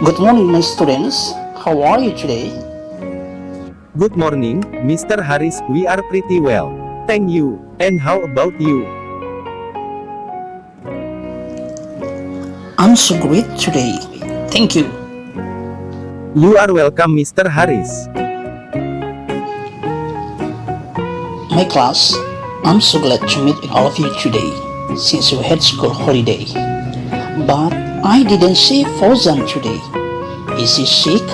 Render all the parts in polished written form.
Good morning, my students. How are you today? Good morning, Mr. Harris. We are pretty well. Thank you. And how about you? I'm so great today. Thank you. You are welcome, Mr. Harris. My class, I'm so glad to meet all of you today since we had school holiday. But I didn't see Fauzan today. Is he sick?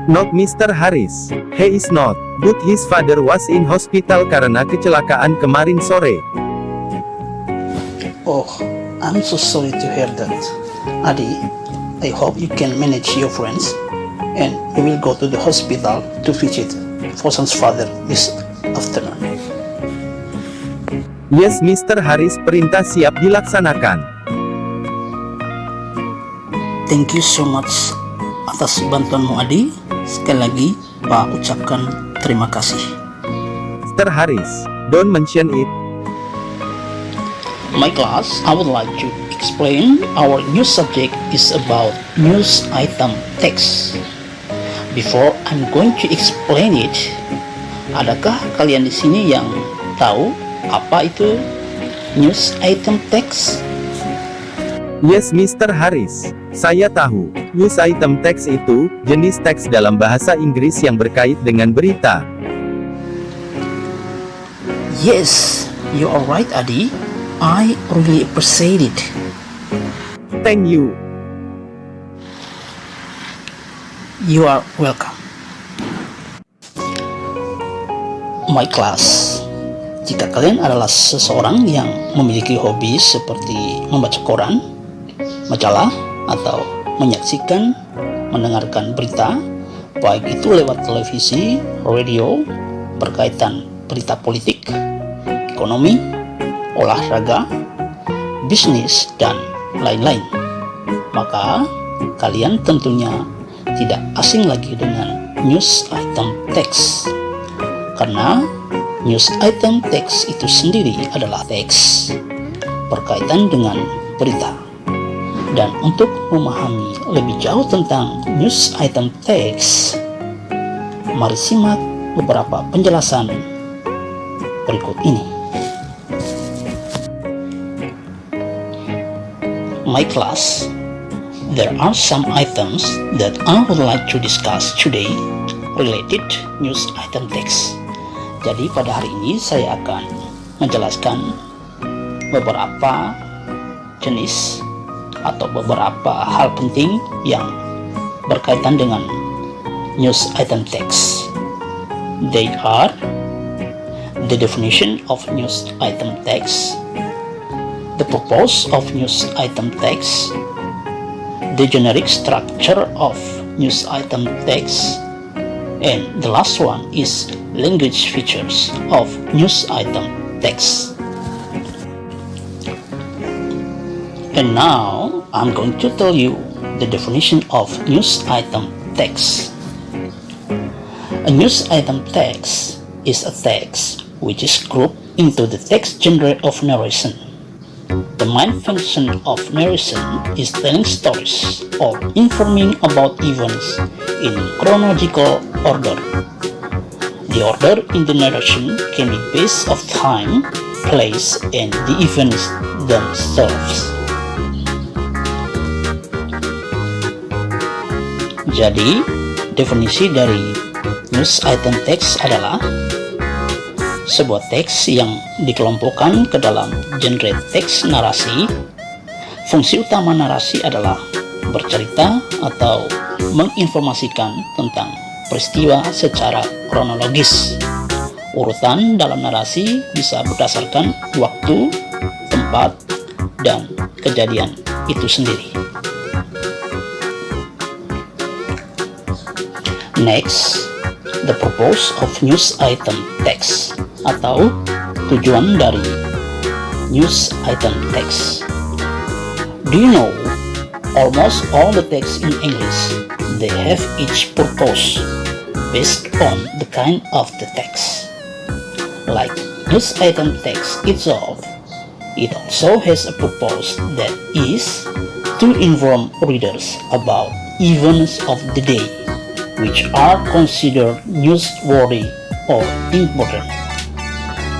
Not Mr. Harris. He is not. But his father was in hospital karena kecelakaan kemarin sore. Oh, I'm so sorry to hear that. Adi, I hope you can manage your friends and we will go to the hospital to visit Fauzan's father this afternoon. Yes, Mr. Harris, perintah siap dilaksanakan. Thank you so much atas bantuanmu, Adi. Sekali lagi, Pak ucapkan terima kasih. Mr. Harris, don't mention it. My class, I would like to explain our new subject is about news item text. Before I'm going to explain it, adakah kalian di sini yang tahu apa itu news item text? Yes, Mr. Harris. Saya tahu. News item text itu jenis teks dalam bahasa Inggris yang berkait dengan berita. Yes, you are right, Adi. I really appreciate it. Thank you. You are welcome. My class, jika kalian adalah seseorang yang memiliki hobi seperti membaca koran, majalah, atau menyaksikan, mendengarkan berita, baik itu lewat televisi, radio, berkaitan berita politik, ekonomi, olahraga, bisnis, dan lain-lain, maka kalian tentunya tidak asing lagi dengan news item text. Karena news item text itu sendiri adalah teks berkaitan dengan berita. Dan untuk memahami lebih jauh tentang news item text, mari simak beberapa penjelasan berikut ini. My class, there are some items that I would like to discuss today related news item text. Jadi pada hari ini saya akan menjelaskan beberapa jenis atau beberapa hal penting yang berkaitan dengan news item text. They are the definition of news item text, the purpose of news item text, the generic structure of news item text, and the last one is language features of news item text. And now I'm going to tell you the definition of news item text. A news item text is a text which is grouped into the text genre of narration. The main function of narration is telling stories or informing about events in chronological order. The order in the narration can be based on time, place, and the events themselves. Jadi, definisi dari news item text adalah sebuah teks yang dikelompokkan ke dalam genre teks narasi. Fungsi utama narasi adalah bercerita atau menginformasikan tentang peristiwa secara kronologis. Urutan dalam narasi bisa berdasarkan waktu, tempat, dan kejadian itu sendiri. Next, the purpose of news item text atau tujuan dari news item text. Do you know, almost all the text in English, they have each purpose based on the kind of the text. Like news item text itself, it also has a purpose that is to inform readers about events of the day which are considered newsworthy or important.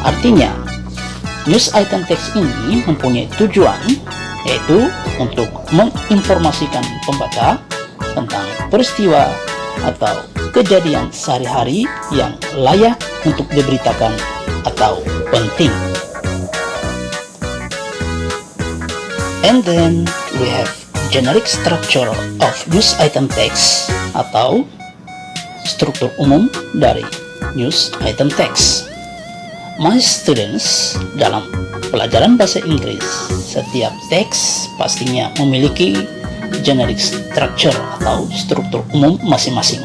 Artinya, news item text ini mempunyai tujuan yaitu untuk menginformasikan pembaca tentang peristiwa atau kejadian sehari-hari yang layak untuk diberitakan atau penting. And then we have generic structure of news item text atau struktur umum dari news item text. My students, dalam pelajaran bahasa Inggris, setiap teks pastinya memiliki generic structure atau struktur umum masing-masing.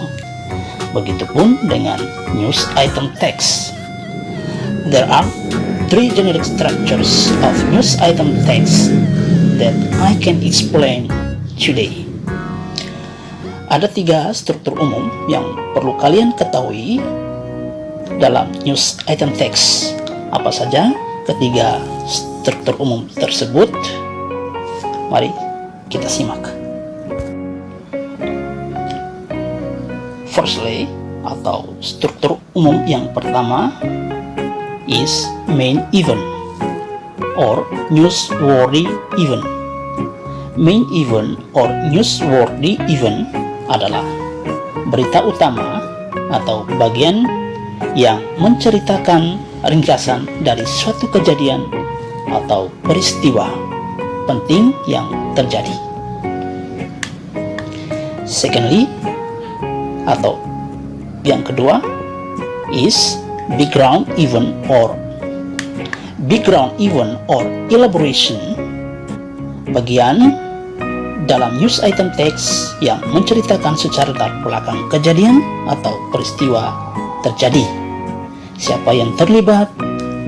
Begitupun dengan news item text. There are 3 generic structures of news item text that I can explain today. Ada 3 struktur umum yang perlu kalian ketahui dalam news item text. Apa saja ketiga struktur umum tersebut? Mari kita simak. Firstly, atau struktur umum yang pertama is main event or newsworthy event. Main event or newsworthy event adalah berita utama atau bagian yang menceritakan ringkasan dari suatu kejadian atau peristiwa penting yang terjadi. Secondly, atau yang kedua is background event or elaboration, bagian dalam news item text yang menceritakan secara latar belakang kejadian atau peristiwa terjadi, siapa yang terlibat,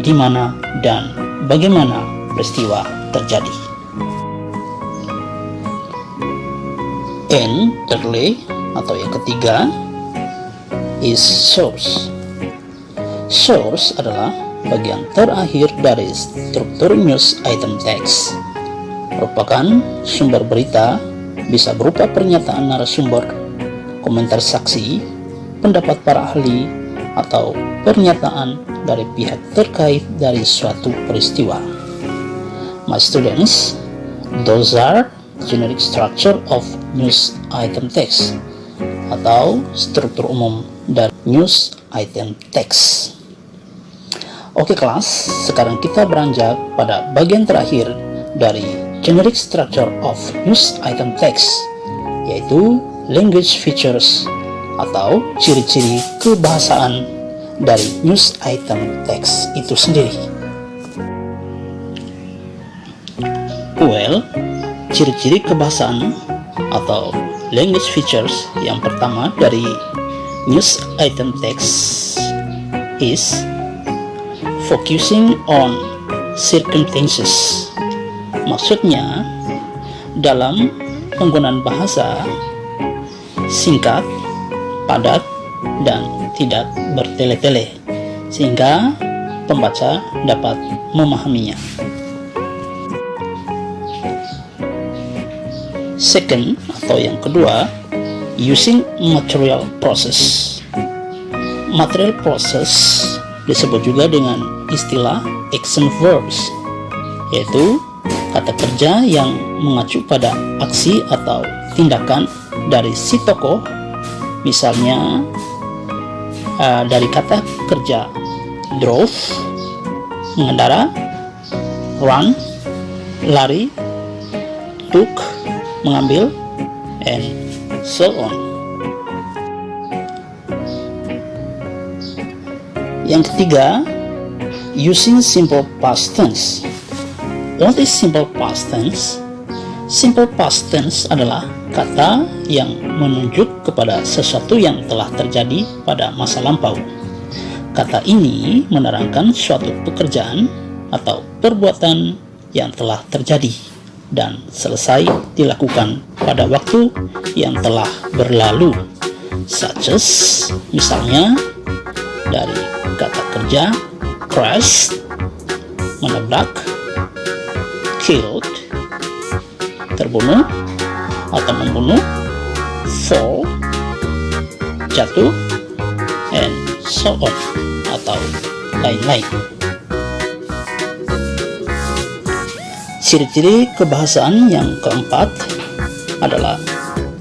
di mana, dan bagaimana peristiwa terjadi. And thirdly, atau yang ketiga, is source. Source adalah bagian terakhir dari struktur news item text. Merupakan sumber berita, bisa berupa pernyataan narasumber, komentar saksi, pendapat para ahli, atau pernyataan dari pihak terkait dari suatu peristiwa. My students, those are generic structure of news item text atau struktur umum dari news item text. Oke kelas, sekarang kita beranjak pada bagian terakhir dari generic structure of news item text, yaitu language features atau ciri-ciri kebahasaan dari news item text itu sendiri. Well, ciri-ciri kebahasaan atau language features yang pertama dari news item text is focusing on circumstances. Maksudnya, dalam penggunaan bahasa singkat, padat, dan tidak bertele-tele, sehingga pembaca dapat memahaminya. Second, atau yang kedua, using material process. Material process disebut juga dengan istilah action verbs, yaitu kata kerja yang mengacu pada aksi atau tindakan dari si tokoh. Misalnya dari kata kerja drove, mengendara, run, lari, took, mengambil, and so on. Yang ketiga, using simple past tense. What is simple past tense? Simple past tense adalah kata yang menunjuk kepada sesuatu yang telah terjadi pada masa lampau. Kata ini menerangkan suatu pekerjaan atau perbuatan yang telah terjadi dan selesai dilakukan pada waktu yang telah berlalu, such as, misalnya dari kata kerja crash, menabrak, killed, terbunuh atau membunuh, fall, jatuh, and so on, atau lain-lain. Ciri-ciri kebahasaan yang keempat adalah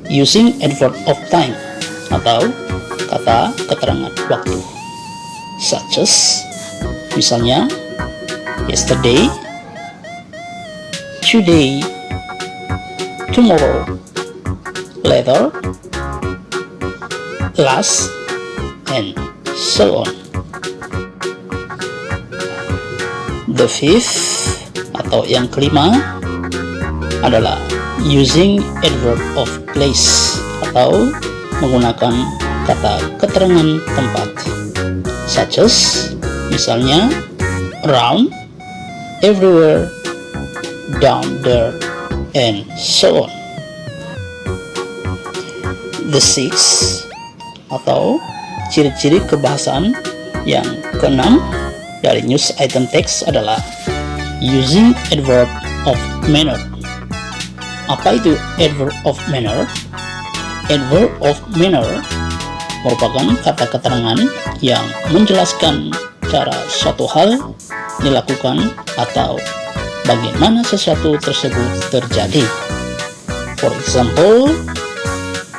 using adverb of time atau kata keterangan waktu, such as, misalnya yesterday, today, tomorrow, later, last, and so on. The fifth atau yang kelima adalah using adverb of place atau menggunakan kata keterangan tempat, such as, misalnya around, everywhere, down there, and so on. The sixth atau ciri-ciri kebahasaan yang keenam dari news item text adalah using adverb of manner. Apa itu adverb of manner? Adverb of manner merupakan kata keterangan yang menjelaskan cara suatu hal dilakukan atau bagaimana sesuatu tersebut terjadi. For example,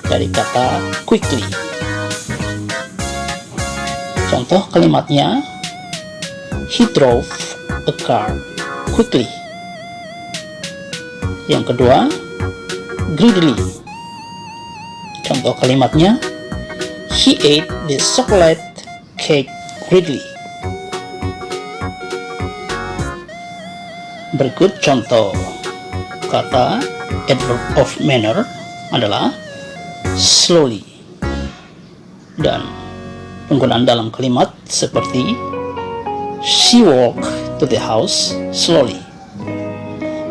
dari kata quickly. Contoh kalimatnya, he drove a car quickly. Yang kedua, greedily. Contoh kalimatnya, he ate the chocolate cake greedily. Berikut contoh kata adverb of manner adalah slowly, dan penggunaan dalam kalimat seperti she walked to the house slowly.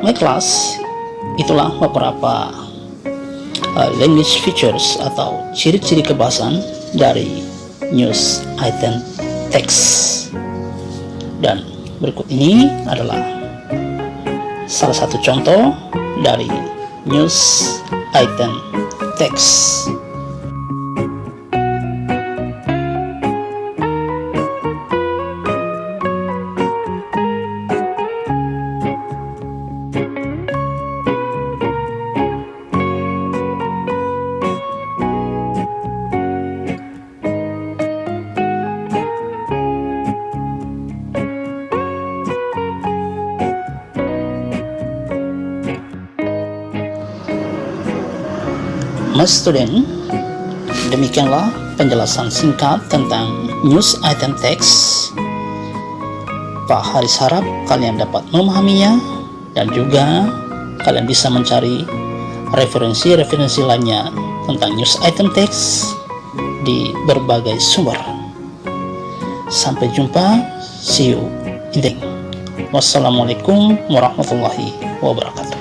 My class, itulah beberapa language features atau ciri-ciri kebahasaan dari news item text. Dan berikut ini adalah salah satu contoh dari news item text. Mas student, demikianlah penjelasan singkat tentang news item text. Pak Haris harap kalian dapat memahaminya dan juga kalian bisa mencari referensi-referensi lainnya tentang news item text di berbagai sumber. Sampai jumpa, see you in the next. Wassalamualaikum warahmatullahi wabarakatuh.